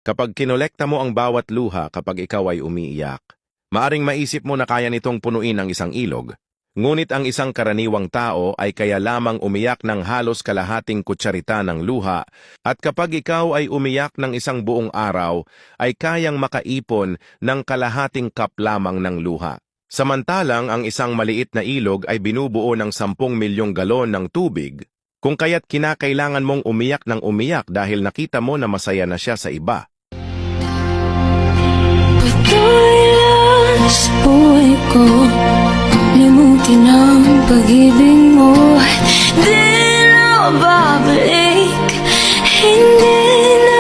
Kapag kinolekta mo ang bawat luha kapag ikaw ay umiiyak, maaring maisip mo na kaya nitong punuin ang isang ilog. Ngunit ang isang karaniwang tao ay kaya lamang umiyak ng halos kalahating kutsarita ng luha, at kapag ikaw ay umiyak ng isang buong araw, ay kayang makaipon ng kalahating cup lamang ng luha. Samantalang ang isang maliit na ilog ay binubuo ng 10 milyong galon ng tubig, kung kaya't kinakailangan mong umiyak ng umiyak dahil nakita mo na masaya na siya sa iba. Patuloy lang sa buhay ko, limutin ang pag-ibig mo. Di na babalik, hindi na